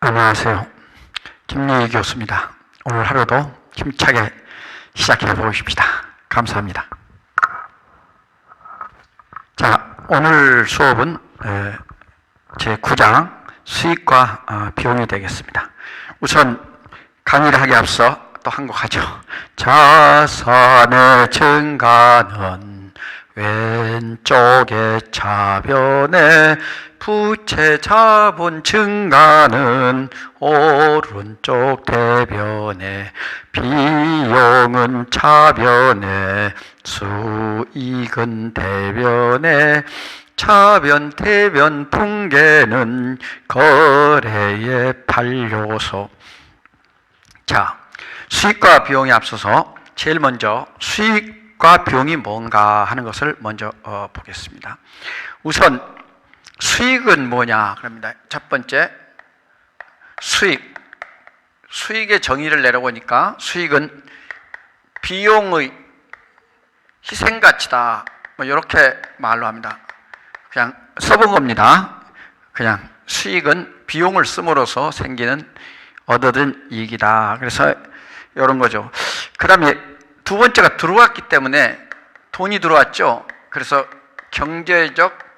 안녕하세요. 김유희 교수입니다. 오늘 하루도 힘차게 시작해 보십시다. 감사합니다. 자, 오늘 수업은 제9장 수익과 비용이 되겠습니다. 우선 강의를 하기 앞서 또 한 곡 하죠. 자산의 증가는 왼쪽의 차변에, 부채 자본 증가는 오른쪽 대변에, 비용은 차변에, 수익은 대변에, 차변 대변 붕괴는 거래의 반요소. 자, 수익과 비용에 앞서서 제일 먼저 수익과 비용이 뭔가 하는 것을 먼저 보겠습니다. 우선 수익은 뭐냐 그럽니다. 첫 번째, 수익의 정의를 내려보니까 수익은 비용의 희생가치다, 뭐 이렇게 말로 합니다. 그냥 써본 겁니다. 그냥 수익은 비용을 씀으로써 생기는 얻어든 이익이다. 그래서 이런 거죠. 그 다음에 두 번째가 들어왔기 때문에 돈이 들어왔죠. 그래서 경제적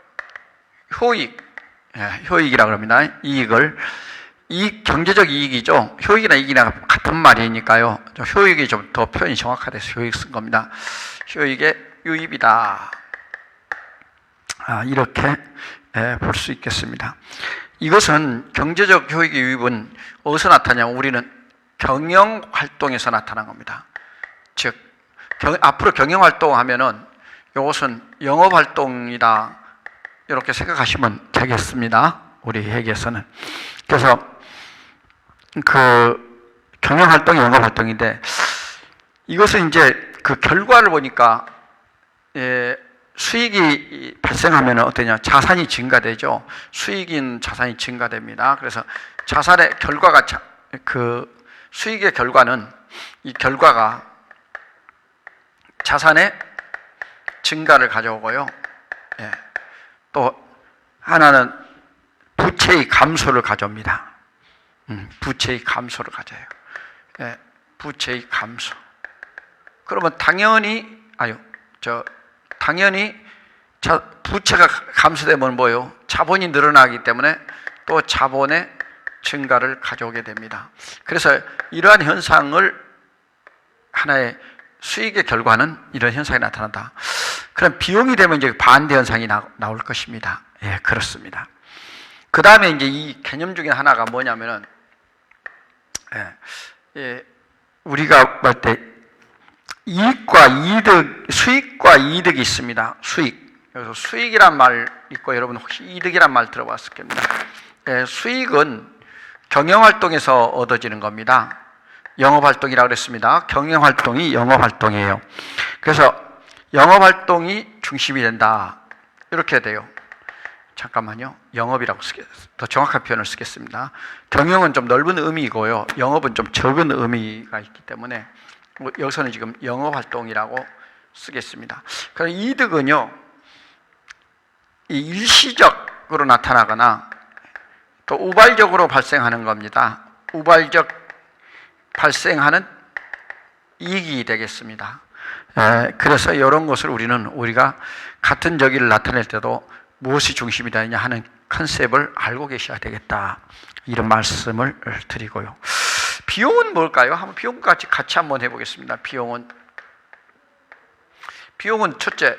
효익이라고 합니다. 경제적 이익이죠. 효익이나 이익이나 같은 말이니까요. 효익이 좀 더 표현이 정확하돼서 효익 쓴 겁니다. 효익의 유입이다. 이렇게 볼 수 있겠습니다. 이것은 경제적 효익의 유입은 어디서 나타나냐면 우리는 경영활동에서 나타난 겁니다. 즉, 앞으로 경영활동하면은 이것은 영업활동이다, 이렇게 생각하시면 되겠습니다. 우리 회계에서는. 그래서 그 경영활동이 영업활동인데, 이것은 이제 그 결과를 보니까 수익이 발생하면 어떠냐, 자산이 증가되죠. 수익인 자산이 증가됩니다. 그래서 자산의 결과가 수익의 결과는, 이 결과가 자산의 증가를 가져오고요. 또 하나는 부채의 감소를 가져옵니다. 부채의 감소를 가져요. 부채의 감소. 그러면 당연히 부채가 감소되면 뭐예요? 자본이 늘어나기 때문에 또 자본의 증가를 가져오게 됩니다. 그래서 이러한 현상을, 하나의 수익의 결과는 이런 현상이 나타난다. 그럼 비용이 되면 이제 반대 현상이 나올 것입니다. 그렇습니다. 그 다음에 이제 이 개념 중에 하나가 뭐냐면은, 우리가 볼 때 이익과 이득, 수익과 이득이 있습니다. 그래서 수익이란 말 있고, 여러분 혹시 이득이란 말 들어봤을 겁니다. 수익은 경영활동에서 얻어지는 겁니다. 영업활동이라고 그랬습니다. 경영활동이 영업활동이에요. 그래서 영업활동이 중심이 된다, 이렇게 돼요. 잠깐만요. 영업이라고 더 정확한 표현을 쓰겠습니다. 경영은 좀 넓은 의미이고요, 영업은 좀 적은 의미가 있기 때문에 여기서는 지금 영업활동이라고 쓰겠습니다. 그럼 이득은요, 이 일시적으로 나타나거나 또 우발적으로 발생하는 겁니다. 우발적 발생하는 이익이 되겠습니다. 그래서 이런 것을 우리가 같은 저기를 나타낼 때도 무엇이 중심이 되느냐 하는 컨셉을 알고 계셔야 되겠다, 이런 말씀을 드리고요. 비용은 뭘까요? 한번 비용까지 같이 한번 해보겠습니다. 비용은 첫째,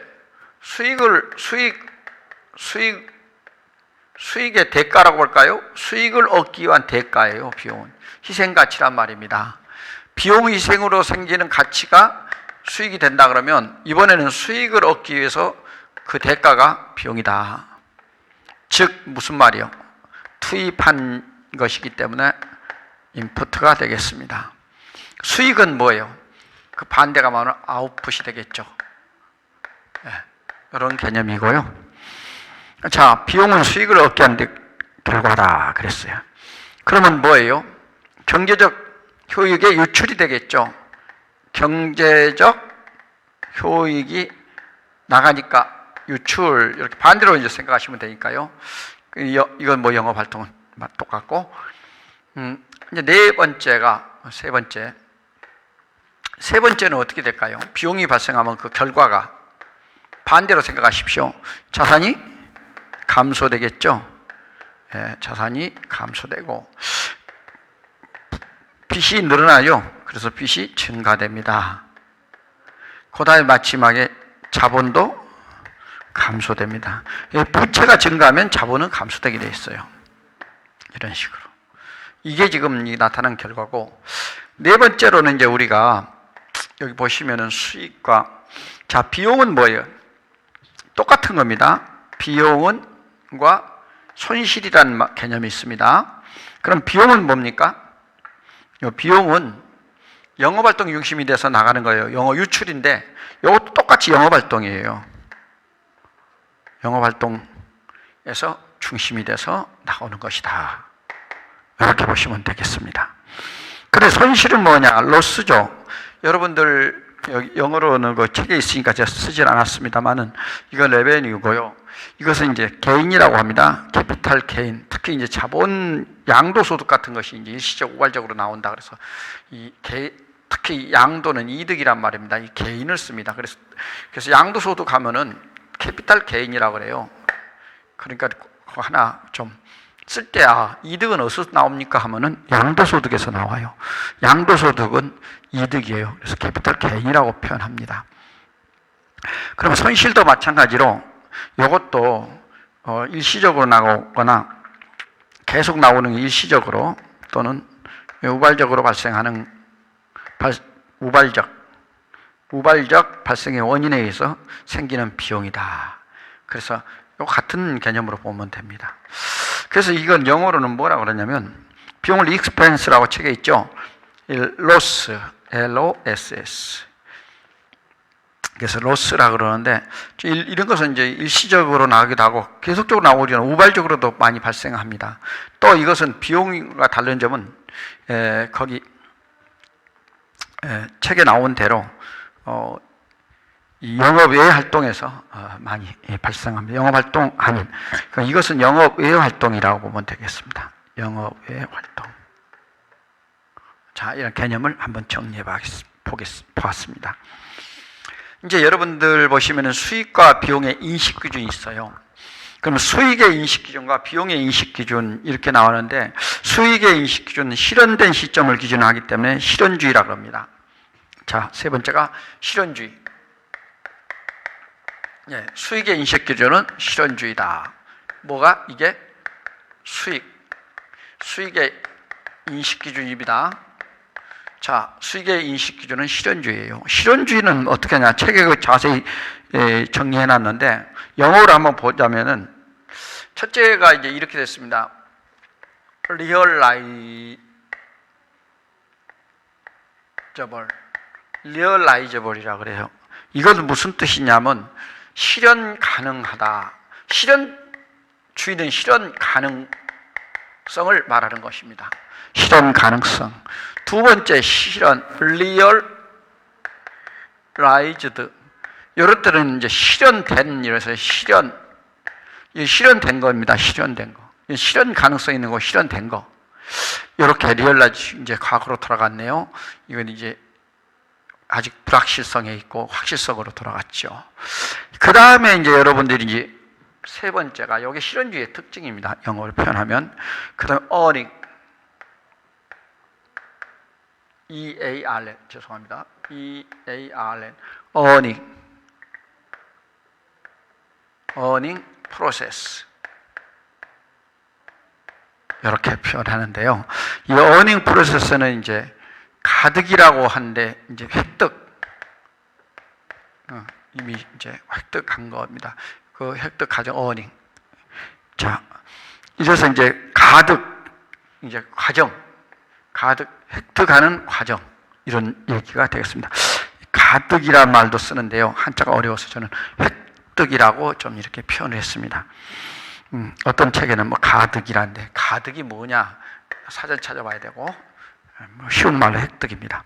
수익의 대가라고 볼까요? 수익을 얻기 위한 대가예요. 비용은 희생가치란 말입니다. 비용 희생으로 생기는 가치가 수익이 된다 그러면, 이번에는 수익을 얻기 위해서 그 대가가 비용이다. 즉 무슨 말이요? 투입한 것이기 때문에 인풋가 되겠습니다. 수익은 뭐예요? 그 반대가 뭐냐면 아웃풋이 되겠죠. 이런 개념이고요. 자, 비용은 수익을 얻게 하는 결과다 그랬어요. 그러면 뭐예요? 경제적 효익의 유출이 되겠죠. 경제적 효익이 나가니까 유출, 이렇게 반대로 이제 생각하시면 되니까요. 이건 뭐 영업 활동은 똑같고, 이제 세 번째는 어떻게 될까요? 비용이 발생하면 그 결과가 반대로 생각하십시오. 자산이 감소되겠죠. 예, 자산이 감소되고 빚이 늘어나요. 그래서 빚이 증가됩니다. 그 다음에 마지막에 자본도 감소됩니다. 부채가 증가하면 자본은 감소되게 돼 있어요. 이런 식으로. 이게 지금 나타난 결과고, 네 번째로는 이제 우리가 여기 보시면은 수익과, 자, 비용은 뭐예요? 똑같은 겁니다. 비용은과 손실이라는 개념이 있습니다. 그럼 비용은 뭡니까? 비용은 영업활동 중심이 돼서 나가는 거예요. 영업 유출인데 이것도 똑같이 영업활동이에요. 영업활동에서 중심이 돼서 나오는 것이다. 이렇게 보시면 되겠습니다. 그래, 손실은 뭐냐? 로스죠. 여러분들 영어로는 그 책에 있으니까 제가 쓰질 않았습니다만은 이건 레베뉴고요. 이것은 이제 개인이라고 합니다. 캐피탈 개인. 특히 이제 자본 양도소득 같은 것이 이제 일시적 우발적으로 나온다. 그래서 특히 양도는 이득이란 말입니다. 이 개인을 씁니다. 그래서 양도소득 하면은 캐피탈 개인이라고 그래요. 그러니까 하나 좀 쓸 때 이득은 어디서 나옵니까 하면은 양도소득에서 나와요. 양도소득은 이득이에요. 그래서 캐피탈 개인이라고 표현합니다. 그럼 손실도 마찬가지로 이것도 일시적으로 나오거나 계속 나오는 게 일시적으로 또는 우발적으로 발생하는 우발적 발생의 원인에 의해서 생기는 비용이다. 그래서 이 같은 개념으로 보면 됩니다. 그래서 이건 영어로는 뭐라고 그러냐면 비용을 expense라고 책에 있죠. loss, L-O-S-S. 그래서 로스라고 그러는데 이런 것은 이제 일시적으로 나오기도 하고 계속적으로 나오기는 우발적으로도 많이 발생합니다. 또 이것은 비용과 다른 점은 거기 책에 나온 대로 이 영업 외 활동에서 많이 발생합니다. 영업 활동 아닌, 그러니까 이것은 영업 외 활동이라고 보면 되겠습니다. 영업 외 활동. 자, 이런 개념을 한번 정리해 보았습니다. 이제 여러분들 보시면은 수익과 비용의 인식 기준이 있어요. 그럼 수익의 인식 기준과 비용의 인식 기준 이렇게 나오는데, 수익의 인식 기준은 실현된 시점을 기준으로 하기 때문에 실현주의라고 합니다. 자, 세 번째가 실현주의. 예, 수익의 인식 기준은 실현주의다. 뭐가 이게? 수익의 인식 기준입니다. 자, 수익의 인식 기준은 실현주의예요. 실현주의는 어떻게 하냐? 책에 자세히 정리해 놨는데 영어로 한번 보자면은 첫째가 이제 이렇게 됐습니다. 리얼라이저블이라고 그래요. 이것은 무슨 뜻이냐면 실현 가능하다. 실현주의는 실현 가능성을 말하는 것입니다. 실현 가능성. 두 번째 실현, 리얼라이즈드. 이럴 때는 이제 실현된, 이래서 실현된 겁니다. 실현된 거. 실현 가능성 있는 거, 실현된 거. 이렇게 리얼라이즈, 이제 과거로 돌아갔네요. 이건 이제 아직 불확실성에 있고 확실성으로 돌아갔죠. 그 다음에 이제 여러분들이 이제 세 번째가 여기 실현주의의 특징입니다. 영어로 표현하면. 그 다음에 earning. E-A-R-N. 죄송합니다. E-A-R-N. earning process. 이렇게 표현하는데요. 이 earning process는 이제 가득이라고 하는데 이제 획득. 이미 이제 획득한 겁니다. 그 획득 과정 earning. 자, 이래서 이제 가득, 이제 가득 획득하는 과정, 이런 얘기가 되겠습니다. 가득이란 말도 쓰는데요. 한자가 어려워서 저는 획득이라고 좀 이렇게 표현을 했습니다. 어떤 책에는 뭐 가득이란데 가득이 뭐냐 사전 찾아봐야 되고, 쉬운 말로 획득입니다.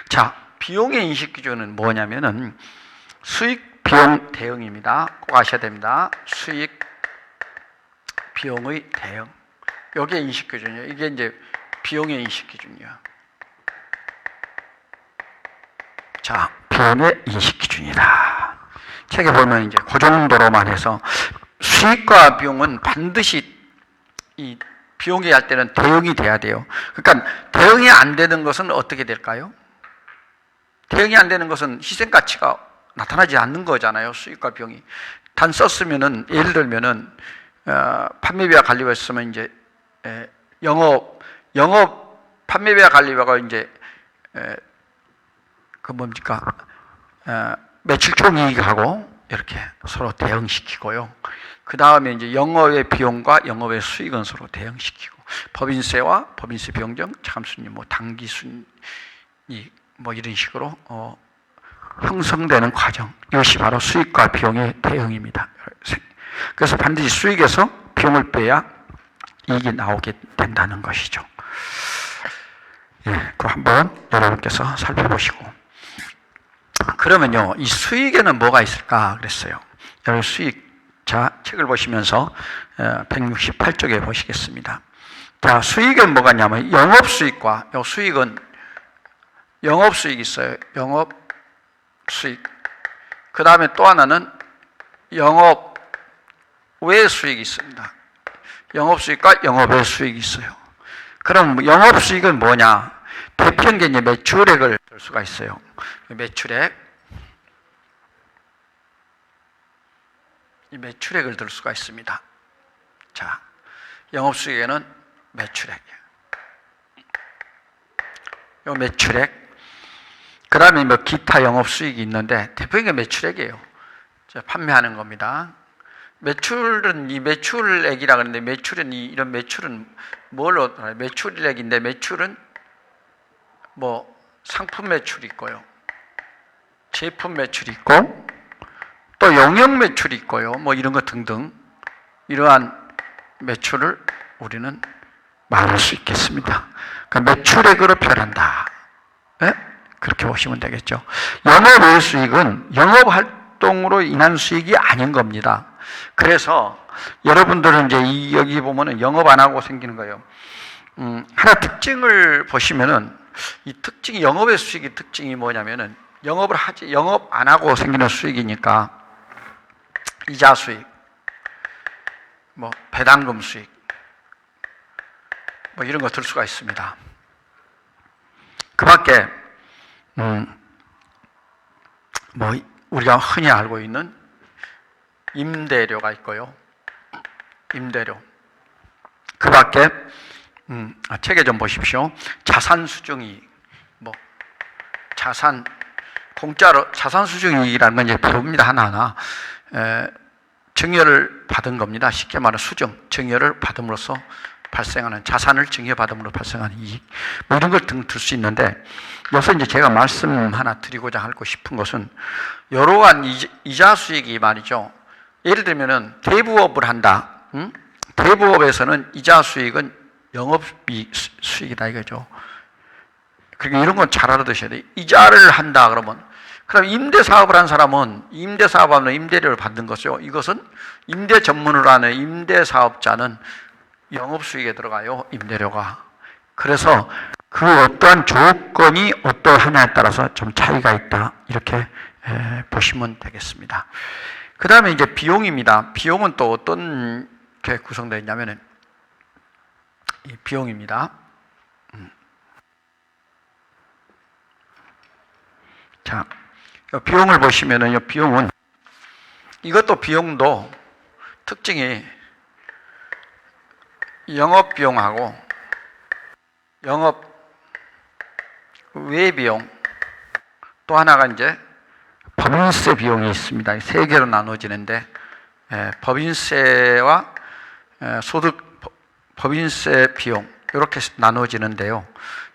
자, 비용의 인식 기준은 뭐냐면은 수익 비용 대응입니다. 꼭 아셔야 됩니다. 수익 비용의 대응. 여기에 인식 기준이에요. 이게 이제 비용의 인식 기준이요. 자, 비용의 인식 기준이다. 책에 보면 이제 그 정도로만 해서 수익과 비용은 반드시 이 비용이 할 때는 대응이 돼야 돼요. 그러니까 대응이 안 되는 것은 어떻게 될까요? 대응이 안 되는 것은 희생 가치가 나타나지 않는 거잖아요. 수익과 비용이 단 썼으면은 예를 들면은 판매비와 관리비가 있으면 이제 영업 판매비와 관리비가 이제 그 뭡니까 매출 총이익하고 이렇게 서로 대응시키고요. 그 다음에 이제 영업의 비용과 영업의 수익은 서로 대응시키고 법인세와 법인세 비용 등 참순이익, 뭐 당기순이익 뭐 이런 식으로 형성되는 과정, 이것이 바로 수익과 비용의 대응입니다. 그래서 반드시 수익에서 비용을 빼야 이익이 나오게 된다는 것이죠. 예, 그 한번 여러분께서 살펴보시고, 그러면요, 이 수익에는 뭐가 있을까 그랬어요. 여러분 수익, 자, 책을 보시면서 168쪽에 보시겠습니다. 자, 수익은 뭐가 있냐면 영업수익과, 이 수익은 영업수익이 있어요. 영업수익. 그 다음에 또 하나는 영업 외 수익이 있습니다. 영업수익과 영업외 수익이 있어요. 그럼 영업수익은 뭐냐? 대표적인 게 이제 매출액을 들 수가 있어요. 매출액. 이 매출액을 들 수가 있습니다. 자, 영업수익에는 매출액. 요 매출액. 그 다음에 뭐 기타 영업수익이 있는데 대표적인 게 매출액이에요. 판매하는 겁니다. 매출은 이 매출액이라 그러는데 매출은 이런 매출은 뭘로 매출액인데 매출은 뭐 상품 매출이 있고요. 제품 매출이 있고 또 영역 매출이 있고요. 뭐 이런 것 등등 이러한 매출을 우리는 말할 수 있겠습니다. 그러니까 매출액으로 표현한다. 네? 그렇게 보시면 되겠죠. 영업 외 수익은 영업 활동으로 인한 수익이 아닌 겁니다. 그래서 여러분들은 이제 여기 보면은 영업 안 하고 생기는 거예요. 하나 특징을 보시면은 이 특징이 영업의 수익의 특징이 뭐냐면은 영업 안 하고 생기는 수익이니까 이자 수익, 뭐 배당금 수익, 뭐 이런 거 들 수가 있습니다. 그밖에 뭐 우리가 흔히 알고 있는 임대료가 있고요. 임대료. 그밖에 책에 좀 보십시오. 자산 수중이익, 뭐 자산 공짜로 자산 수중이익이라는 건 이제 부릅니다. 하나하나 증여를 받은 겁니다. 쉽게 말하면 수증, 증여를 받음으로써 발생하는 자산을 증여받음으로 발생하는 이익, 뭐 이런 걸 등 들 수 있는데 여기서 이제 제가 말씀 하나 드리고자 하고 싶은 것은 여러한 이자 수익이 말이죠. 예를 들면은 대부업을 한다. 대부업에서는 이자 수익은 영업이익 수익이다 이거죠. 그러니까 이런 건 잘 알아두셔야 돼요. 이자를 한다 그러면 그럼 임대 사업을 한 사람은 임대 사업하면 임대료를 받는 것이죠. 이것은 임대 전문으로 하는 임대 사업자는 영업 수익에 들어가요. 임대료가. 그래서 그 어떠한 조건이 어떠하냐에 따라서 좀 차이가 있다. 이렇게 보시면 되겠습니다. 그 다음에 이제 비용입니다. 비용은 또 어떤 게 구성되어 있냐면은 이 비용입니다. 자, 비용을 보시면은 이 비용은 이것도 비용도 특징이 영업 비용하고 영업 외 비용 또 하나가 이제 법인세 비용이 있습니다. 세 개로 나눠지는데 법인세와 소득 법인세 비용 이렇게 나눠지는데요.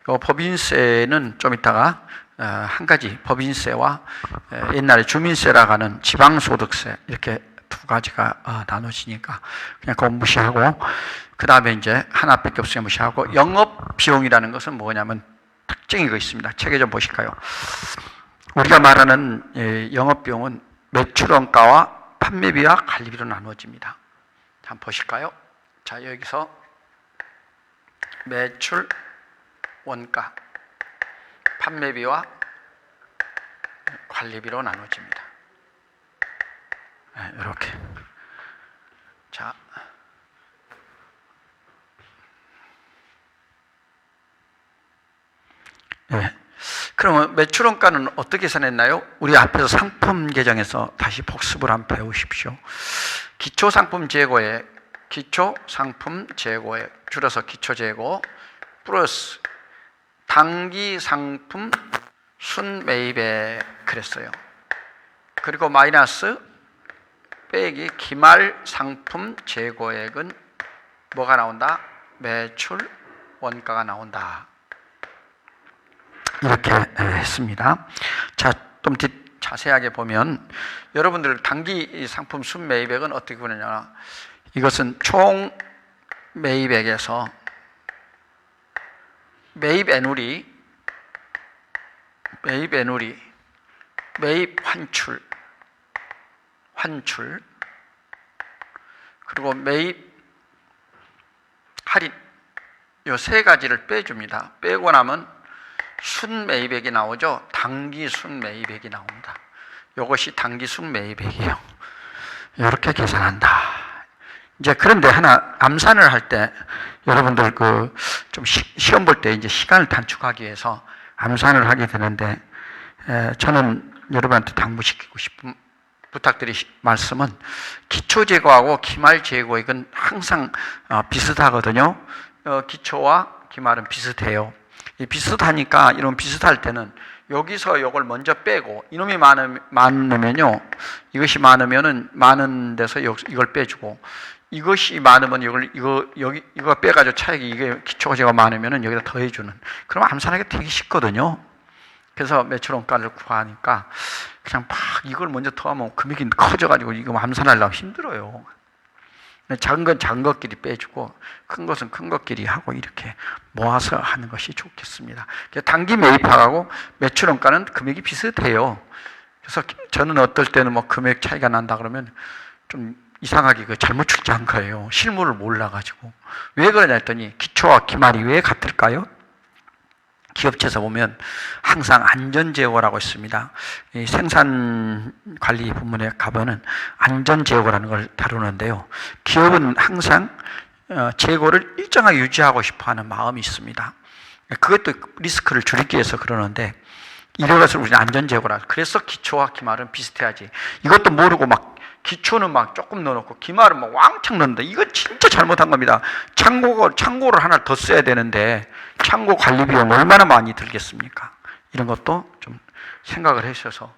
이 법인세는 좀 이따가 한 가지 법인세와 옛날에 주민세라고 하는 지방소득세 이렇게 두 가지가 나눠지니까 그냥 그거 무시하고 그 다음에 이제 하나밖에 없으니까 무시하고 영업 비용이라는 것은 뭐냐면 특징이 있습니다. 책에 좀 보실까요? 우리가 말하는 영업 비용은 매출원가와 판매비와 관리비로 나눠집니다. 한번 보실까요? 자, 여기서 매출 원가, 판매비와 관리비로 나눠집니다. 이렇게. 자, 그러면 매출원가는 어떻게 계산했나요? 우리 앞에서 상품 계정에서 다시 복습을 한번 배우십시오. 기초상품 재고액, 줄여서 기초재고 플러스 당기상품 순매입액 그랬어요. 그리고 마이너스 빼기 기말상품 재고액은 뭐가 나온다? 매출 원가가 나온다. 이렇게 했습니다. 자, 좀 자세하게 보면 여러분들 당기 상품 순매입액은 어떻게 보느냐? 이것은 총 매입액에서 매입 환출, 그리고 매입 할인 이 세 가지를 빼줍니다. 빼고 나면 순매입액이 나오죠. 당기 순매입액이 나옵니다. 이것이 당기 순매입액이에요. 이렇게 계산한다. 이제 그런데 하나 암산을 할 때 여러분들 좀 시험 볼 때 이제 시간을 단축하기 위해서 암산을 하게 되는데 저는 여러분한테 당부시키고 싶은 말씀은 기초재고하고 기말재고액은 항상 비슷하거든요. 기초와 기말은 비슷해요. 비슷하니까 이런 비슷할 때는 여기서 이걸 먼저 빼고 이놈이 많으면요, 이것이 많으면은 많은 데서 이걸 빼주고 이것이 많으면 이거 빼가지고 차액이 이게 기초재고가 많으면은 여기다 더해주는. 그럼 암산하기 되게 쉽거든요. 그래서 매출원가를 구하니까 그냥 막 이걸 먼저 더하면 금액이 커져가지고 이거 암산하려면 힘들어요. 작은 건 작은 것끼리 빼주고 큰 것은 큰 것끼리 하고 이렇게 모아서 하는 것이 좋겠습니다. 단기 매입하고 매출원가는 금액이 비슷해요. 그래서 저는 어떨 때는 뭐 금액 차이가 난다 그러면 좀 이상하게 잘못 출제한 거예요. 실물을 몰라가지고. 왜 그러냐 했더니 기초와 기말이 왜 같을까요? 기업체에서 보면 항상 안전재고라고 있습니다. 이 생산관리 부문에 가면은 안전재고라는 걸 다루는데요. 기업은 항상 재고를 일정하게 유지하고 싶어하는 마음이 있습니다. 그것도 리스크를 줄이기 위해서 그러는데 이런 것을 우리는 안전재고라. 그래서 기초와 기말은 비슷해야지. 이것도 모르고 막 기초는 막 조금 넣어놓고 기말은 막 왕창 넣는다. 이거 진짜 잘못한 겁니다. 창고를 하나 더 써야 되는데 창고 관리 비용 얼마나 많이 들겠습니까? 이런 것도 좀 생각을 하셔서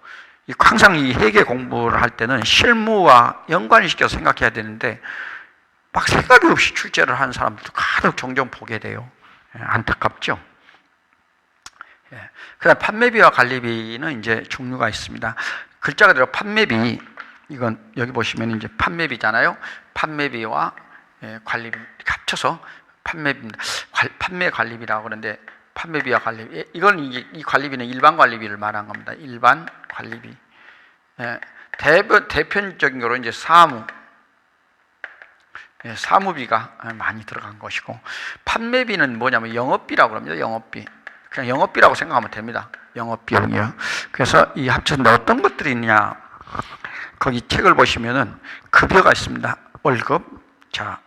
항상 이 회계 공부를 할 때는 실무와 연관시켜서 생각해야 되는데 막 생각이 없이 출제를 하는 사람들도 가득 종종 보게 돼요. 안타깝죠? 그다음 판매비와 관리비는 이제 종류가 있습니다. 글자 그대로 판매비, 이건 여기 보시면 이제 판매비잖아요. 판매비와 관리비 합쳐서 판매비입니다. 판매 관리비라고 그러는데 판매비와 관리비, 이건 이 관리비는 일반 관리비를 말한 겁니다. 일반 관리비. 대표적인 거로 이제 사무비가 많이 들어간 것이고, 판매비는 뭐냐면 영업비라고 합니다. 영업비. 그냥 영업비라고 생각하면 됩니다. 영업비용이요. 그래서 이 합쳤는데 어떤 것들이 있냐? 거기 책을 보시면은 급여가 있습니다. 월급. 자,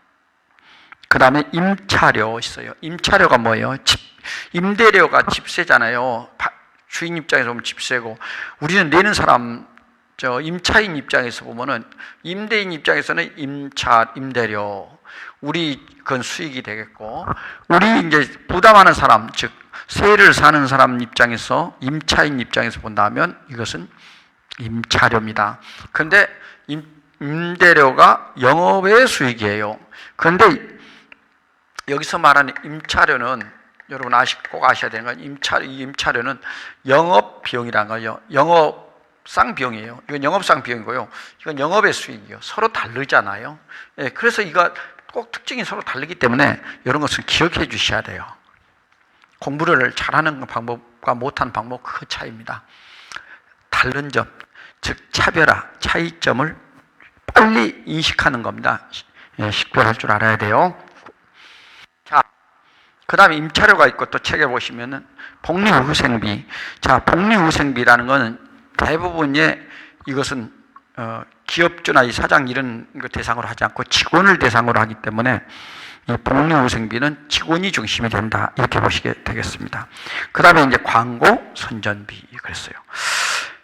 그 다음에 임차료 있어요. 임차료가 뭐예요? 임대료가 집세잖아요. 주인 입장에서 보면 집세고, 우리는 내는 사람, 임차인 입장에서 보면은, 임대인 입장에서는 임대료, 그건 수익이 되겠고, 우리 이제 부담하는 사람, 즉 세를 사는 사람 입장에서, 임차인 입장에서 본다면 이것은 임차료입니다. 그런데 임대료가 영업의 수익이에요. 그런데 여기서 말하는 임차료는 여러분 꼭 아셔야 되는 건 이 임차료는 영업 비용이라는 거예요. 영업상 비용이에요. 이건 영업상 비용이고요. 이건 영업의 수익이에요. 서로 다르잖아요. 그래서 이거 꼭 특징이 서로 다르기 때문에 이런 것을 기억해 주셔야 돼요. 공부를 잘하는 방법과 못하는 방법 그 차이입니다. 다른 점, 즉 차별화, 차이점을 빨리 인식하는 겁니다. 식별할 줄 알아야 돼요. 자, 그 다음에 임차료가 있고 또 책에 보시면은 복리후생비. 자, 복리후생비라는 거는 대부분의 이것은 기업주나 이 사장 이런 거 대상으로 하지 않고 직원을 대상으로 하기 때문에 이 복리후생비는 직원이 중심이 된다. 이렇게 보시게 되겠습니다. 그 다음에 이제 광고 선전비 그랬어요.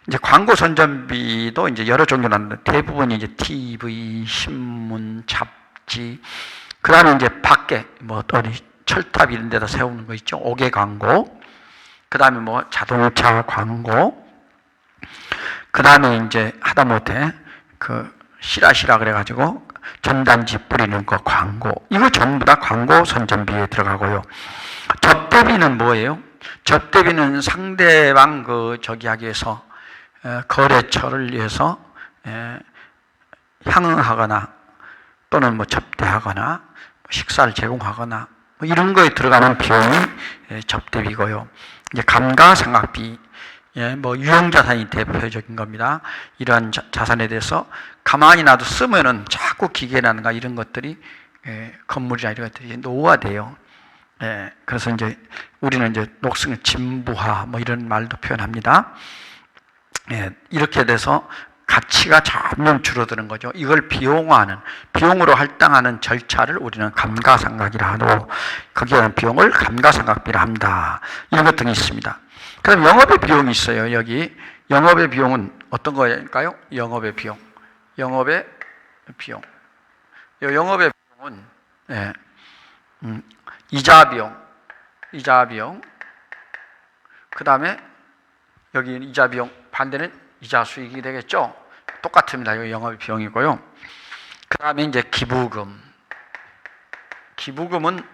이제 광고 선전비도 이제 여러 종류 나는데 대부분이 이제 TV, 신문, 잡지, 그 다음에 이제 밖에 뭐 어디 철탑 이런 데다 세우는 거 있죠. 옥외 광고, 그 다음에 뭐 자동차 광고, 그 다음에 이제 하다못해 그 시라시라 그래가지고 전단지 뿌리는 거 광고, 이거 전부 다 광고 선전비에 들어가고요. 접대비는 뭐예요? 접대비는 상대방 그 저기 하기 위해서 거래처를 위해서 향응하거나 또는 뭐 접대하거나 식사를 제공하거나 뭐 이런 거에 들어가는 비용이 접대비고요. 이제 감가상각비, 뭐 유형자산이 대표적인 겁니다. 이러한 자산에 대해서 가만히 놔도 쓰면은 자꾸 기계라든가 이런 것들이 건물이나 이런 것들이 노후화돼요. 그래서 이제 우리는 이제 녹슨 진부화 뭐 이런 말도 표현합니다. 이렇게 돼서 가치가 점점 줄어드는 거죠. 이걸 비용으로 할당하는 절차를 우리는 감가상각이라 하고 거기에 대한 비용을 감가상각비라 한다. 이런 것 등이 있습니다. 그 다음에 영업의 비용이 있어요. 여기 영업의 비용은 어떤 거일까요? 영업의 비용. 영업의 비용. 영업의 비용은 이자 비용. 그 다음에 여기 이자 비용 반대는 이자 수익이 되겠죠. 똑같습니다. 이거 영업의 비용이고요. 그 다음에 이제 기부금. 기부금은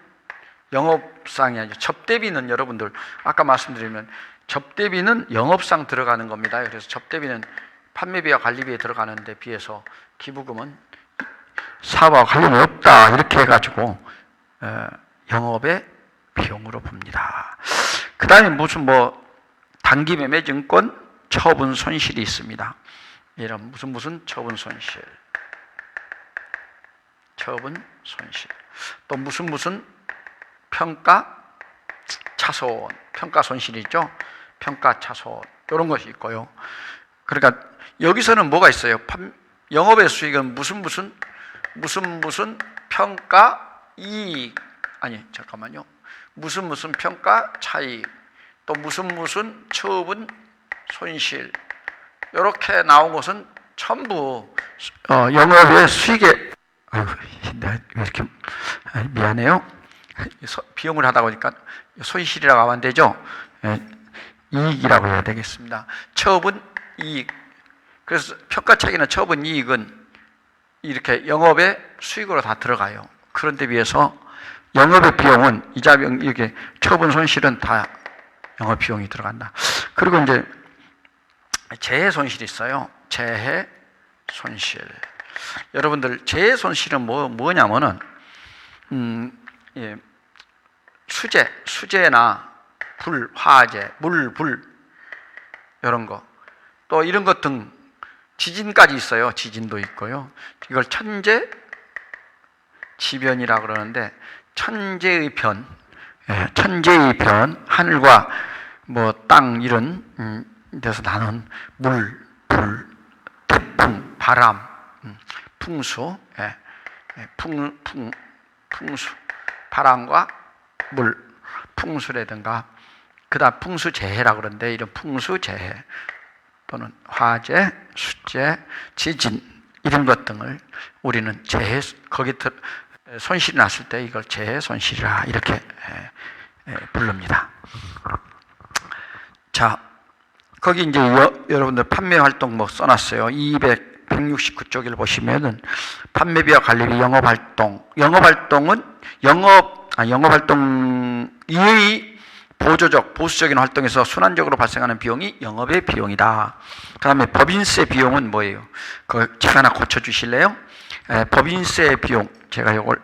영업상이 아니죠. 접대비는 여러분들 아까 말씀드리면 접대비는 영업상 들어가는 겁니다. 그래서 접대비는 판매비와 관리비에 들어가는 데 비해서 기부금은 사업과 관련이 없다. 이렇게 해가지고 영업의 비용으로 봅니다. 그 다음에 무슨 뭐 단기매매증권 처분 손실이 있습니다. 이런 무슨 처분 손실. 또 무슨 평가 차손, 평가 손실이 있죠. 평가 차손 이런 것이 있고요. 그러니까 여기서는 뭐가 있어요? 영업의 수익은 무슨 평가 이익, 아니 잠깐만요. 무슨 평가 차익, 또 무슨 처분 손실, 이렇게 나온 것은 전부 영업의 수익에, 아이고, 내가 왜 이렇게 미안해요. 비용을 하다 보니까 손실이라고 하면 안 되죠. 이익이라고 해야 되겠습니다. 처분 이익. 그래서 평가 차익이나 처분 이익은 이렇게 영업의 수익으로 다 들어가요. 그런데 비해서 영업의 비용은 이자 비용, 이게 처분 손실은 다 영업 비용이 들어간다. 그리고 이제 재해 손실이 있어요. 재해 손실. 여러분들 재해 손실은 뭐냐면은 수재나 불, 화재, 불 이런 거, 또 이런 것 등 지진까지 있어요. 지진도 있고요. 이걸 천재지변이라고 그러는데 천재의 변, 하늘과 뭐 땅 이런 데서 나는 물, 불, 태풍, 바람, 풍수, 풍수, 바람과 물, 풍수라든가, 그다음 풍수재해라고 그러는데 이런 풍수재해 또는 화재, 수재, 지진 이런 것 등을 우리는 재해, 거기 손실이 났을 때 이걸 재해 손실이라 이렇게 부릅니다. 자, 거기 이제 여러분들 판매 활동 뭐 써놨어요. 169쪽을 보시면은 판매비와 관리비, 영업활동은 영업활동 이외의 보수적인 활동에서 순환적으로 발생하는 비용이 영업의 비용이다. 그 다음에 법인세 비용은 뭐예요? 그거 제가 하나 고쳐주실래요? 법인세 비용, 제가 이걸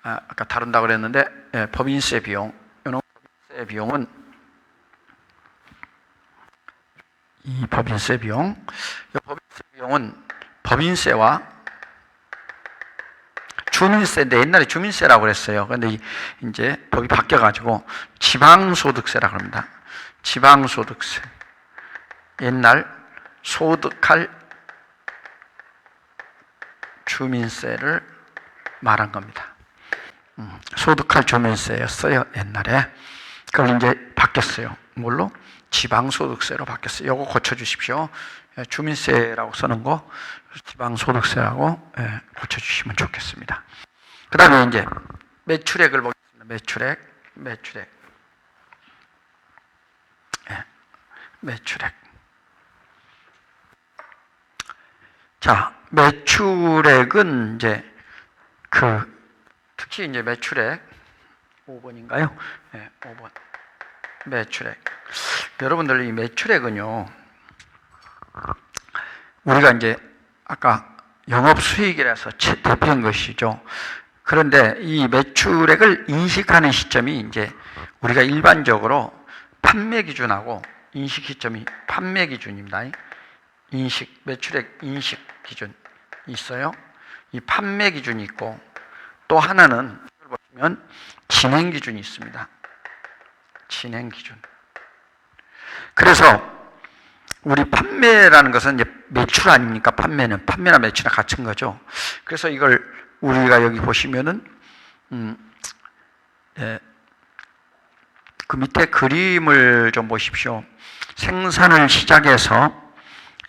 아까 다룬다고 그랬는데, 법인세 비용, 법인세 비용은 이 법인세 비용은 법인세와 주민세인데 옛날에 주민세라고 그랬어요. 그런데 이제 법이 바뀌어가지고 지방소득세라고 합니다. 지방소득세. 옛날 소득할 주민세를 말한 겁니다. 소득할 주민세였어요, 옛날에. 그걸 이제 바뀌었어요. 뭘로? 지방소득세로 바뀌었어요. 이거 고쳐주십시오. 주민세라고 쓰는 거 지방소득세라고 고쳐주시면 좋겠습니다. 그 다음에 이제 매출액을 보겠습니다. 매출액. 자, 매출액은 이제 특히 이제 매출액 5번인가요? 네, 5번. 매출액. 여러분들 이 매출액은요, 우리가 이제 아까 영업수익이라서 대표한 것이죠. 그런데 이 매출액을 인식하는 시점이 이제 우리가 일반적으로 판매 기준하고 인식 시점이 판매 기준입니다. 매출액 인식 기준 있어요. 이 판매 기준이 있고 또 하나는 보시면 진행 기준이 있습니다. 진행 기준. 그래서 우리 판매라는 것은 이제 매출 아닙니까? 판매나 매출이나 같은 거죠. 그래서 이걸 우리가 여기 보시면은 그 밑에 그림을 좀 보십시오. 생산을 시작해서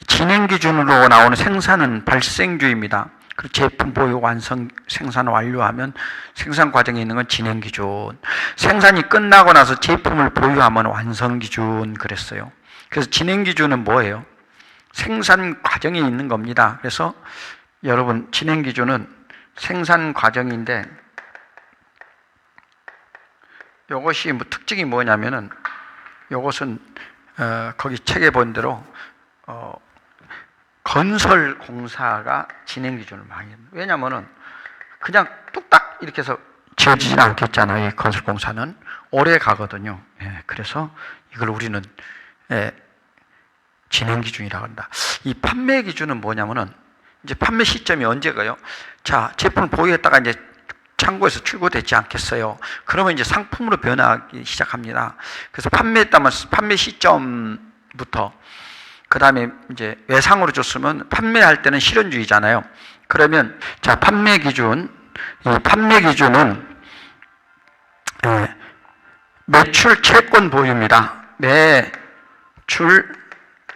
진행 기준으로 나오는 생산은 발생주입니다. 그리고 제품 보유 완성 생산 완료하면 생산 과정에 있는 건 진행 기준. 생산이 끝나고 나서 제품을 보유하면 완성 기준 그랬어요. 그래서 진행 기준은 뭐예요? 생산 과정에 있는 겁니다. 그래서 여러분 진행 기준은 생산 과정인데 이것이 특징이 뭐냐면은 이것은 거기 책에 본 대로 건설 공사가 진행 기준을 많이 합니다. 왜냐면은 그냥 뚝딱 이렇게 해서 지어지진 않겠잖아요. 이 건설 공사는 오래 가거든요. 그래서 이걸 우리는 진행 기준이라고 한다. 이 판매 기준은 뭐냐면은 이제 판매 시점이 언제가요? 자, 제품을 보유했다가 이제 창고에서 출고되지 않겠어요. 그러면 이제 상품으로 변하기 시작합니다. 그래서 판매했다면 판매 시점부터 그 다음에 이제 외상으로 줬으면 판매할 때는 실현주의잖아요. 그러면 자, 판매 기준은 매출 채권 보유입니다. 매출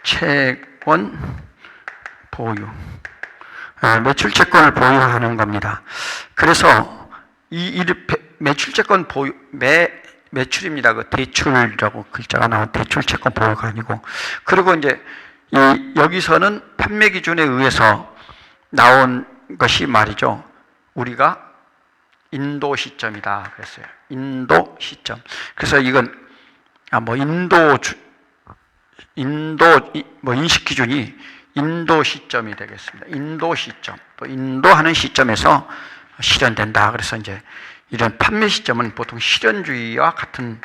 채권 보유. 매출 채권을 보유하는 겁니다. 그래서 이 매출 채권 보유 매출입니다. 그 대출이라고 글자가 나온 대출 채권 보유가 아니고, 그리고 이제 여기서는 판매 기준에 의해서 나온 것이 말이죠. 우리가 인도 시점이다 그랬어요. 인도 시점. 그래서 이건 인식 기준이 인도 시점이 되겠습니다. 인도 시점. 또 인도하는 시점에서 실현된다. 그래서 이제 이런 판매 시점은 보통 실현주의와 같은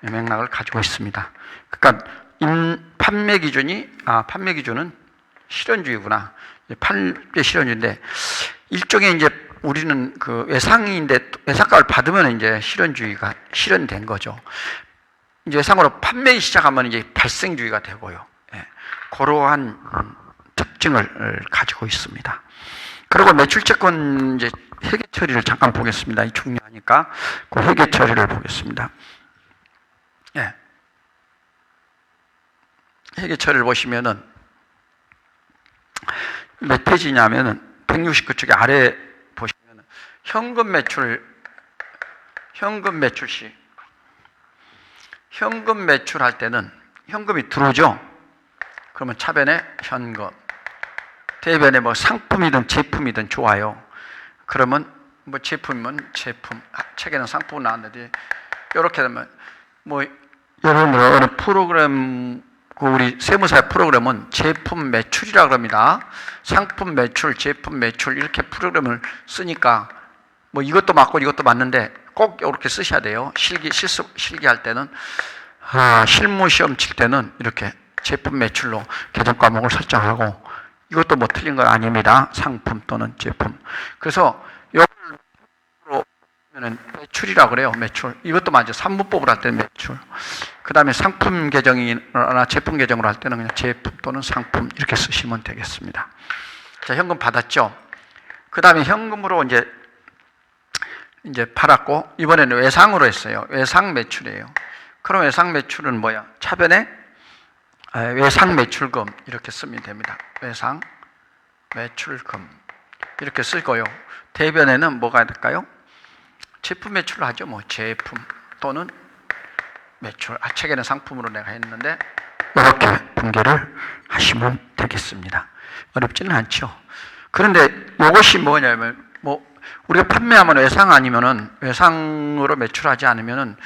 맥락을 가지고 있습니다. 그러니까 판매 기준은 실현주의구나. 판매 실현주의인데 일종의 이제 우리는 그 외상인데 외상값을 받으면 이제 실현주의가 실현된 거죠. 이제 외상으로 판매를 시작하면 이제 발생주의가 되고요. 그러한 특징을 가지고 있습니다. 그리고 매출채권 이제 회계 처리를 잠깐 보겠습니다. 이 중요하니까 그 회계 처리를 보겠습니다. 회계 처리를 보시면은 몇 페이지냐면은 169쪽에 아래 보시면은 현금 매출 시 현금 매출할 때는 현금이 들어오죠. 그러면 차변에 현금, 대변에 뭐 상품이든 제품이든 좋아요. 그러면 뭐 제품이면 제품, 책에는 상품 나왔는데 이렇게 되면 뭐 여러분들 어느 프로그램 우리 세무사 프로그램은 제품 매출이라고 합니다. 상품 매출, 제품 매출 이렇게 프로그램을 쓰니까 뭐 이것도 맞고 이것도 맞는데 꼭 이렇게 쓰셔야 돼요. 실기할 때는 실무 시험 칠 때는 이렇게 제품 매출로 계정 과목을 설정하고 이것도 뭐 틀린 건 아닙니다. 상품 또는 제품. 그래서 매출이라고 그래요. 매출. 이것도 맞아요. 산문법으로 할 때는 매출. 그 다음에 상품 계정이나 제품 계정으로 할 때는 그냥 제품 또는 상품 이렇게 쓰시면 되겠습니다. 자, 현금 받았죠. 그 다음에 현금으로 이제 팔았고, 이번에는 외상으로 했어요. 외상 매출이에요. 그럼 외상 매출은 뭐야? 차변에 외상 매출금 이렇게 쓰면 됩니다. 외상 매출금 이렇게 쓰고요. 대변에는 뭐가 될까요? 제품 매출을 하죠. 뭐 제품 또는 매출. 책에는 상품으로 내가 했는데 이렇게 분개를 하시면 되겠습니다. 어렵지는 않죠. 그런데 이것이 뭐냐면 우리가 판매하면 외상 아니면은 외상으로 매출하지 않으면은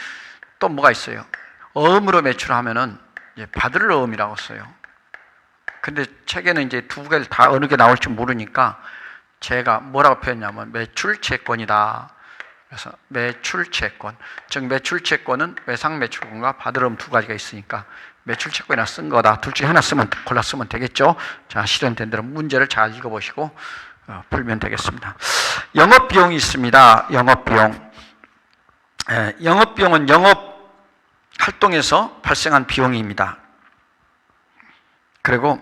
또 뭐가 있어요? 어음으로 매출하면은 이제 받을 어음이라고 써요. 근데 책에는 이제 두 개를 다 어느 게 나올지 모르니까 제가 뭐라고 표현했냐면 매출채권이다. 그래서 매출채권, 즉 매출채권은 외상 매출권과 받을 두 가지가 있으니까 매출채권이나 쓴 거다. 둘 중에 하나 골라 쓰면 되겠죠. 자, 실현된 대로 문제를 잘 읽어보시고 풀면 되겠습니다. 영업비용이 있습니다. 영업비용. 영업비용은 영업 활동에서 발생한 비용입니다. 그리고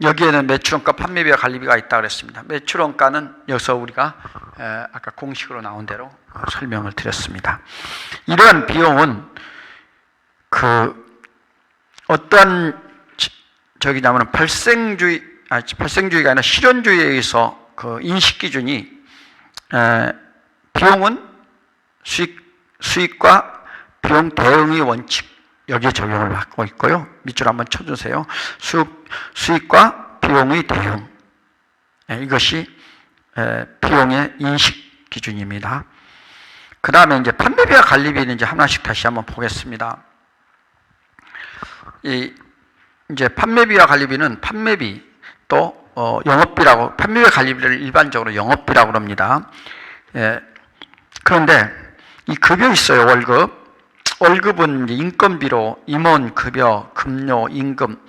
여기에는 매출원가, 판매비와 관리비가 있다고 그랬습니다. 매출원가는 여기서 우리가 아까 공식으로 나온 대로 설명을 드렸습니다. 이러한 비용은 어떠한 저기냐면 발생주의가 아니라 실현주의에 의해서 인식 기준이 비용은 수익과 비용 대응의 원칙 여기에 적용을 받고 있고요. 밑줄 한번 쳐주세요. 수익과 비용의 대응. 이것이 비용의 인식 기준입니다. 그 다음에 이제 판매비와 관리비는 이제 하나씩 다시 한번 보겠습니다. 이제 판매비와 관리비는 판매비 또 영업비라고, 판매비와 관리비를 일반적으로 영업비라고 합니다. 그런데 이 급여 있어요. 월급은 인건비로 임원, 급여, 급료, 임금,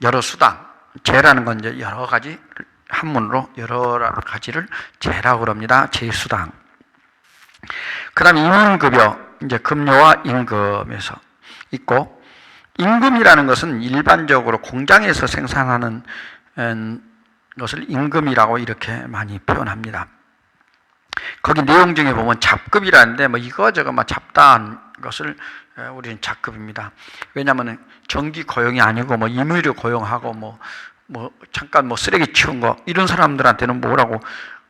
여러 수당, 재라는 건 이제 여러 가지 한문으로 여러 가지를 재라고 합니다. 재수당. 그 다음에 임원급여, 이제 급료와 임금에서 있고, 임금이라는 것은 일반적으로 공장에서 생산하는 것을 임금이라고 이렇게 많이 표현합니다. 거기 내용 중에 보면 잡급이라는데 이거저거 잡다한 것을 우리는 잡급입니다. 왜냐하면 정기 고용이 아니고 임의로 고용하고 잠깐 쓰레기 치운 거 이런 사람들한테는 뭐라고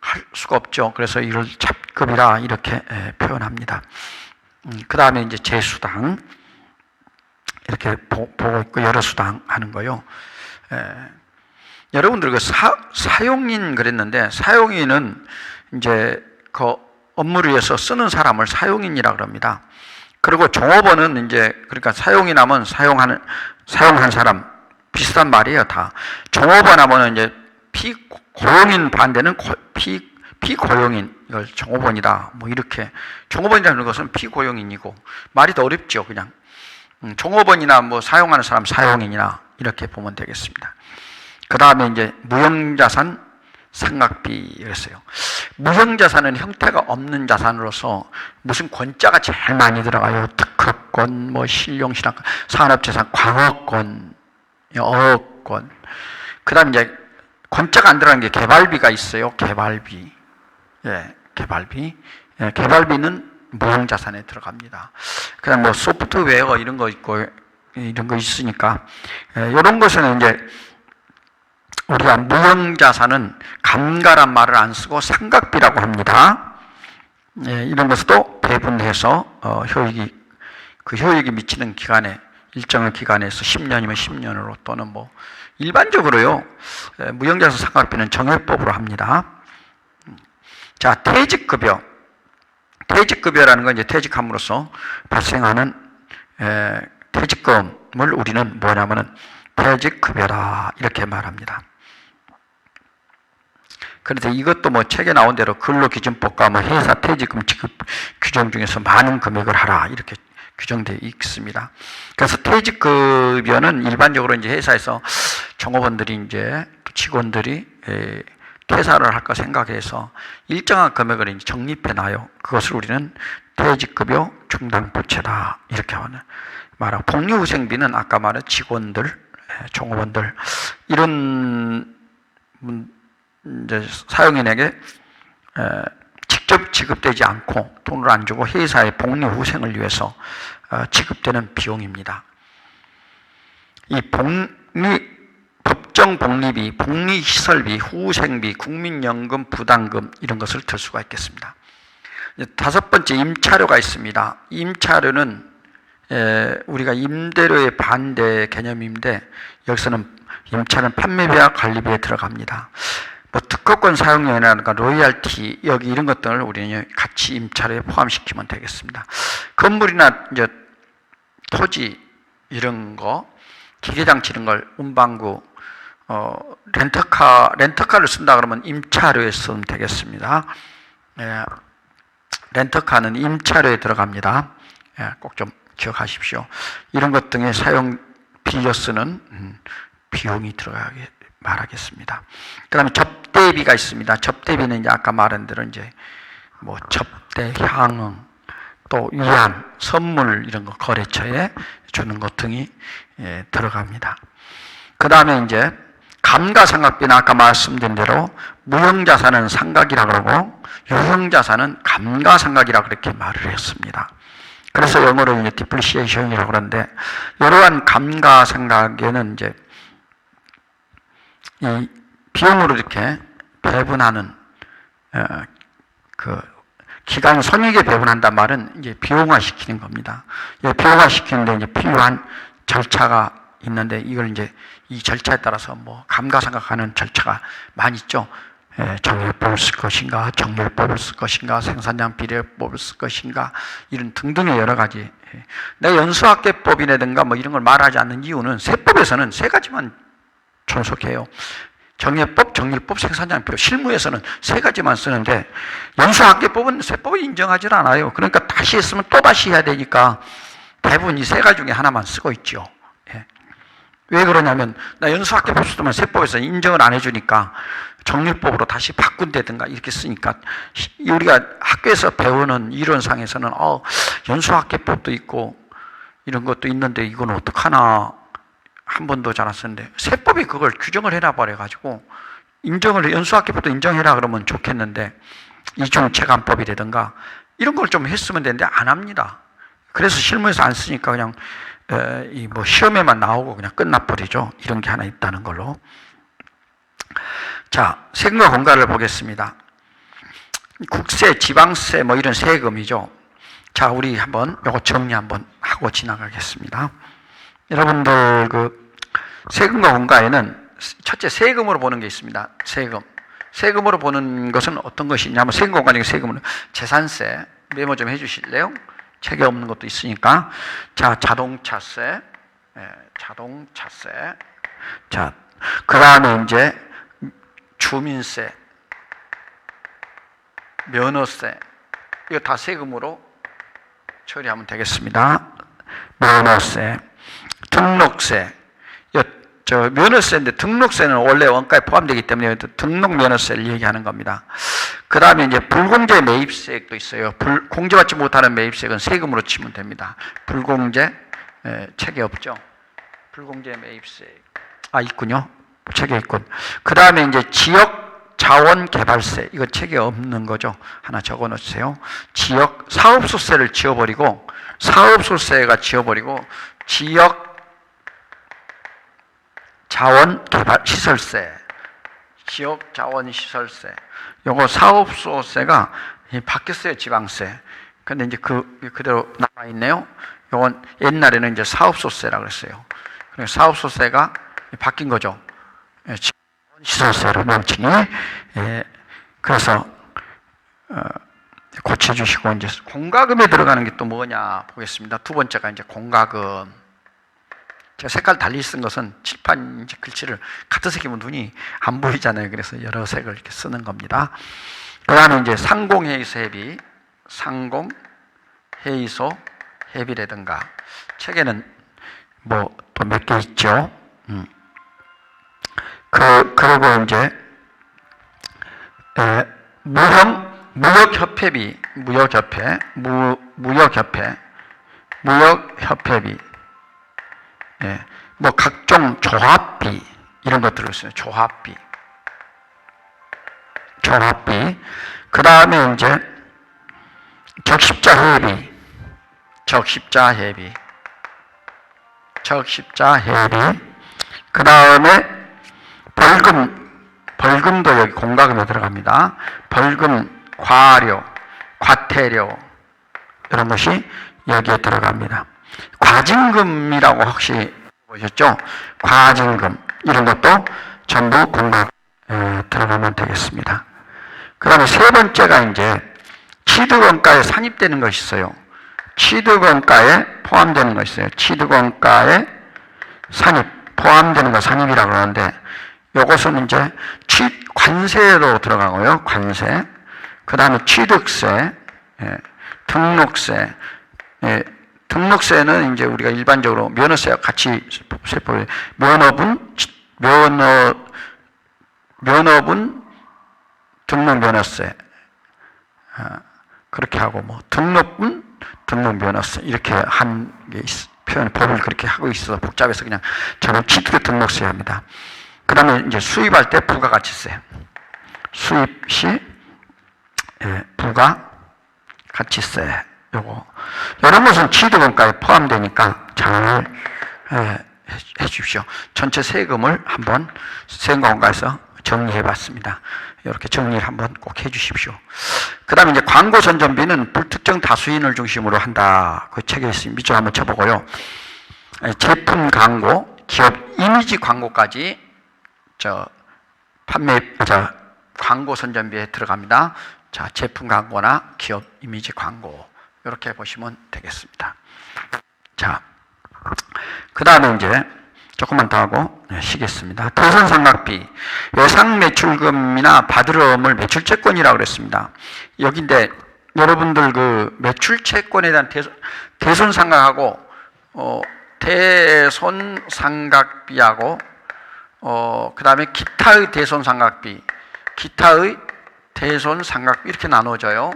할 수가 없죠. 그래서 이걸 잡급이라 이렇게 표현합니다. 그 다음에 이제 재수당 이렇게 보고 있고 여러 수당 하는 거요. 여러분들 사용인 그랬는데 사용인은 이제 업무를 위해서 쓰는 사람을 사용인이라고 합니다. 그리고 종업원은 이제 그러니까 사용인 하면 사용한 사람 비슷한 말이에요, 다. 종업원 하면 이제 피고용인 반대는 피고용인, 이걸 종업원이다. 이렇게. 종업원이라는 것은 피고용인이고, 말이 더 어렵죠, 그냥. 종업원이나 사용하는 사람 사용인이나 이렇게 보면 되겠습니다. 그 다음에 이제 무형자산, 상각비였어요. 무형자산은 형태가 없는 자산으로서 무슨 권자가 제일 많이 들어가요. 특허권, 실용신학, 산업재산, 광어권, 어업권. 그 다음에 이제 권자가 안 들어가는 게 개발비가 있어요. 개발비. 개발비. 개발비는 무형자산에 들어갑니다. 그냥 소프트웨어 이런 거 있고, 이런 거 있으니까. 이런 것은 이제 우리가 무형자산은 감가란 말을 안 쓰고 상각비라고 합니다. 이런 것도 배분해서 효익이 미치는 기간에 일정한 기간에서 10년이면 10년으로 또는 일반적으로요 무형자산 상각비는 정액법으로 합니다. 자, 퇴직급여. 퇴직급여라는 건 이제 퇴직함으로써 발생하는 퇴직금을 우리는 뭐냐면은 퇴직급여다 이렇게 말합니다. 그래서 이것도 책에 나온 대로 근로기준법과 회사 퇴직금 지급 규정 중에서 많은 금액을 하라 이렇게 규정되어 있습니다. 그래서 퇴직급여는 일반적으로 이제 회사에서 종업원들이 이제 직원들이 퇴사를 할까 생각해서 일정한 금액을 이제 적립해 놔요. 그것을 우리는 퇴직급여 중단부채다 이렇게 말하고, 복리후생비는 아까 말한 직원들, 종업원들 이런 이제 사용인에게 직접 지급되지 않고 돈을 안 주고 회사의 복리후생을 위해서 지급되는 비용입니다. 이 법정 복리비, 복리시설비, 후생비, 국민연금, 부담금 이런 것을 들 수가 있겠습니다. 다섯 번째, 임차료가 있습니다. 임차료는 우리가 임대료의 반대 개념인데, 여기서는 임차는 판매비와 관리비에 들어갑니다. 뭐 특허권 사용료라든가 로열티, 여기 이런 것들을 우리는 같이 임차료에 포함시키면 되겠습니다. 건물이나 이제 토지 이런 거, 기계장치 이런 걸 운반구, 렌터카를 쓴다 그러면 임차료에 쓰면 되겠습니다. 렌터카는 임차료에 들어갑니다. 꼭 좀 기억하십시오. 이런 것 등의 사용 빌려 쓰는 비용이 들어가게 말하겠습니다. 그 다음에 접대비가 있습니다. 접대비는 이제 아까 말한 대로 이제 뭐 접대, 향응, 또 위안, 선물 이런 거 거래처에 주는 것 등이 들어갑니다. 그 다음에 이제 감가상각비는 아까 말씀드린 대로 무형자산은 상각이라고 그러고 유형자산은 감가상각이라고 그렇게 말을 했습니다. 그래서 영어로 이제 depreciation이라고 그러는데, 이러한 감가상각에는 이제 이 비용으로 이렇게 배분하는 그 기간 손익에 배분한단 말은 이제 비용화 시키는 겁니다. 비용화 시키는데 이제 필요한 절차가 있는데, 이걸 이제 이 절차에 따라서 뭐 감가상각하는 절차가 많이 있죠. 정률법을 쓸 것인가, 정률법을 쓸 것인가, 생산량 비례법을 쓸 것인가, 이런 등등의 여러 가지. 내가 연수학계법이라든가 뭐 이런 걸 말하지 않는 이유는 세법에서는 세 가지만 존속해요. 정예법, 정률법, 생산량 비례. 실무에서는 세 가지만 쓰는데, 연수학계법은 세법을 인정하지 않아요. 그러니까 다시 했으면 또 다시 해야 되니까 대부분 이 세 가지 중에 하나만 쓰고 있죠. 왜 그러냐면, 나 연수학계법 쓰면 세법에서 인정을 안 해주니까 정률법으로 다시 바꾼다든가 이렇게 쓰니까, 우리가 학교에서 배우는 이론상에서는 연수학계법도 있고 이런 것도 있는데 이건 어떡하나 한 번도 잘 안 쓰는데, 세법이 그걸 규정을 해놔버려가지고 연수학계법도 인정해라 그러면 좋겠는데, 이중체감법이라든가 이런 걸 좀 했으면 되는데 안 합니다. 그래서 실무에서 안 쓰니까 그냥 뭐 시험에만 나오고 그냥 끝나버리죠. 이런 게 하나 있다는 걸로. 자, 세금과 공과를 보겠습니다. 국세, 지방세 뭐 이런 세금이죠. 자, 우리 한번 요거 정리 한번 하고 지나가겠습니다. 여러분들 그 세금과 공과에는 첫째 세금으로 보는 게 있습니다. 세금으로 보는 것은 어떤 것이냐면, 세금과 공과 중에 세금은 재산세, 메모 좀 해주실래요? 책에 없는 것도 있으니까. 자, 자동차세, 자, 그 다음에 이제 주민세, 면허세, 이거 다 세금으로 처리하면 되겠습니다. 면허세, 등록세, 면허세인데 등록세는 원래 원가에 포함되기 때문에 등록 면허세를 얘기하는 겁니다. 그 다음에 이제 불공제 매입세액도 있어요. 공제받지 못하는 매입세액은 세금으로 치면 됩니다. 불공제, 책에 없죠. 불공제 매입세액. 있군요. 책에 있군. 그 다음에 이제 지역 자원개발세, 이거 책에 없는 거죠. 하나 적어 놓으세요. 지역 사업소세를 지어버리고, 사업소세가 지어버리고, 지역 자원개발시설세, 지역 자원시설세. 요거 사업소세가 바뀌었어요, 지방세. 근데 이제 그대로 남아있네요. 요건 옛날에는 이제 사업소세라고 했어요. 사업소세가 바뀐 거죠. 시설세로 명칭이. 그래서 고쳐주시고, 이제 공과금에 들어가는 게 또 뭐냐 보겠습니다. 두 번째가 이제 공과금. 제가 색깔 달리 쓴 것은 칠판 이제 글씨를 같은 색이면 눈이 안 보이잖아요. 그래서 여러 색을 이렇게 쓰는 겁니다. 그 다음에 이제 상공회의소 회비, 상공회의소 회비라든가, 책에는 뭐 또 몇 개 있죠. 그리고 이제 무역협회비, 무역협회비, 예, 뭐 각종 조합비 이런 것 들어있어요. 조합비. 그 다음에 이제 적십자회비, 그 다음에 벌금도 여기 공과금에 들어갑니다. 벌금, 과료, 과태료 이런 것이 여기에 들어갑니다. 과징금이라고 혹시 보셨죠? 과징금 이런 것도 전부 공과금에 들어가면 되겠습니다. 그 다음에 세 번째가 이제 취득원가에 산입되는 것이 있어요. 취득원가에 포함되는 것이 있어요. 취득원가에 포함되는 거 산입이라고 하는데, 이것은 이제 관세로 들어가고요. 관세. 그 다음에 취득세, 등록세. 등록세는 이제 우리가 일반적으로 면허세와 같이 세포에 면허분, 등록면허세. 그렇게 하고, 뭐, 등록분, 등록면허세. 이렇게 한 게 표현, 법을 그렇게 하고 있어서 복잡해서 그냥 저는 취득 등록세 합니다. 그 다음에 이제 수입할 때 부가가치세. 수입 시, 부가가치세. 이런 것은 취득원가에 포함되니까 잘 해 주십시오. 전체 세금을 한번 세금공과에서 정리해 봤습니다. 이렇게 정리를 한번 꼭 해 주십시오. 그 다음에 이제 광고 선전비는 불특정 다수인을 중심으로 한다. 그 책에 있으면 밑줄 한번 쳐보고요. 제품 광고, 기업 이미지 광고까지 광고 선전비에 들어갑니다. 자, 제품 광고나 기업 이미지 광고. 이렇게 보시면 되겠습니다. 자, 그 다음에 이제 조금만 더 하고 쉬겠습니다. 대손상각비, 예상 매출금이나 받으러물 매출채권이라고 그랬습니다. 여기인데 여러분들 그 매출채권에 대한 대손상각하고 대손상각비하고 그 다음에 기타의 대손상각비, 이렇게 나눠져요.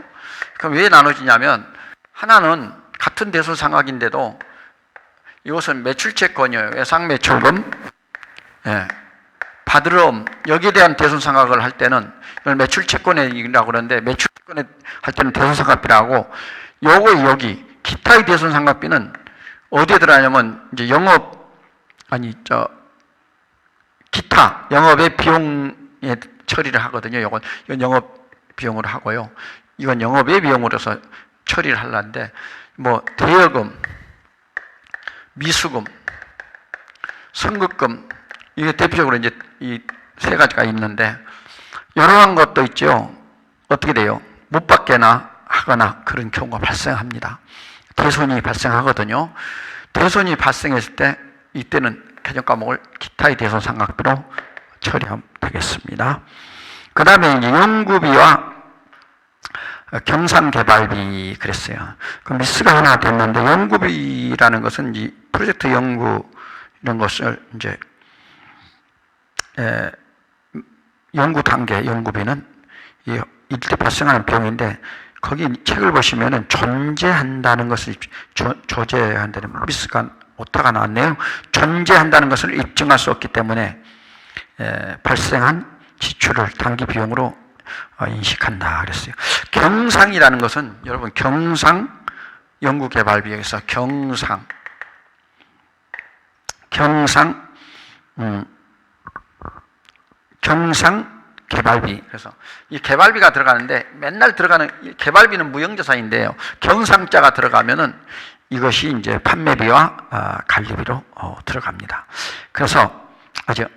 그럼 왜 나눠지냐면 하나는 같은 대손상각인데도 이것은 매출채권이에요. 예상 매출금, 받으럼 여기에 대한 대손상각을 할 때는 이걸 매출채권이라고 그러는데, 매출채권에 할 때는 대손상각비라고, 여기 기타의 대손상각비는 어디에 들어가냐면 이제 기타 영업의 비용에 처리를 하거든요. 이건 영업 비용으로 하고요. 이건 영업의 비용으로서 처리를 하려는데, 뭐 대여금, 미수금, 선급금, 이게 대표적으로 이제 이 세 가지가 있는데, 이러한 것도 있죠. 어떻게 돼요? 못 받게나 하거나 그런 경우가 발생합니다. 대손이 발생하거든요. 대손이 발생했을 때 이때는 개정 과목을 기타의 대손상각비로 처리하면 되겠습니다. 그 다음에 연구비와 경상개발비 그랬어요. 그 미스가 하나 됐는데, 연구비라는 것은 이 프로젝트 연구 이런 것을 이제 연구 단계 연구비는 이때 발생하는 비용인데, 거기 책을 보시면은 존재한다는 것을 조제한다는 미스가 오타가 나왔네요. 존재한다는 것을 입증할 수 없기 때문에 발생한 지출을 단기 비용으로 인식한다 그랬어요. 경상이라는 것은 여러분 경상 연구개발비에서 경상 개발비. 그래서 이 개발비가 들어가는데, 맨날 들어가는 개발비는 무형자산인데요. 경상자가 들어가면은 이것이 이제 판매비와 관리비로 들어갑니다. 그래서 아주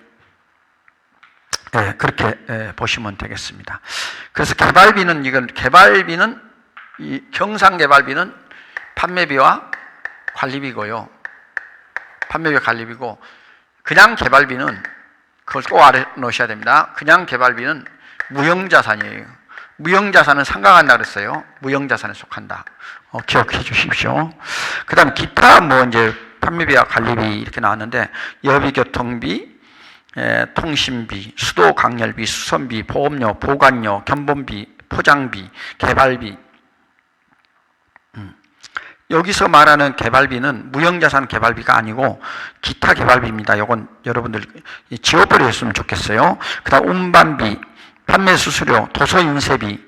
그렇게 보시면 되겠습니다. 그래서 개발비는 이 경상개발비는 판매비와 관리비고요. 판매비와 관리비고, 그냥 개발비는 그걸 꼭 알아 놓으셔야 됩니다. 그냥 개발비는 무형자산이에요. 무형자산은 상각한다 그랬어요. 무형자산에 속한다. 기억해 주십시오. 그 다음 기타 이제 판매비와 관리비 이렇게 나왔는데, 여비교통비, 통신비, 수도 강렬비, 수선비, 보험료, 보관료, 견본비, 포장비, 개발비. 여기서 말하는 개발비는 무형자산 개발비가 아니고 기타 개발비입니다. 이건 여러분들 지워버렸으면 좋겠어요. 그 다음 운반비, 판매 수수료, 도서 인쇄비.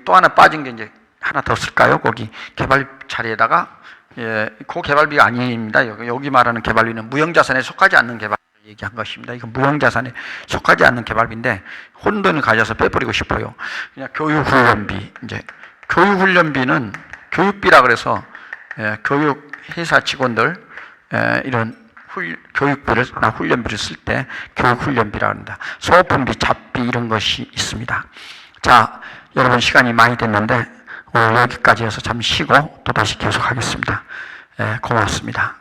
또 하나 빠진 게 이제 하나 더 쓸까요? 거기 개발 자리에다가 그 개발비가 아닙니다. 여기 말하는 개발비는 무형자산에 속하지 않는 개발 얘기한 것입니다. 이건 무형자산에 속하지 않는 개발비인데 혼돈을 가져서 빼버리고 싶어요. 그냥 교육훈련비, 이제 교육훈련비는 교육비라 그래서 교육 회사 직원들 이런 교육비를 훈련비를 쓸 때 교육훈련비라 합니다. 소품비, 잡비 이런 것이 있습니다. 자, 여러분 시간이 많이 됐는데 오늘 여기까지 해서 잠시 쉬고 또 다시 계속하겠습니다. 고맙습니다.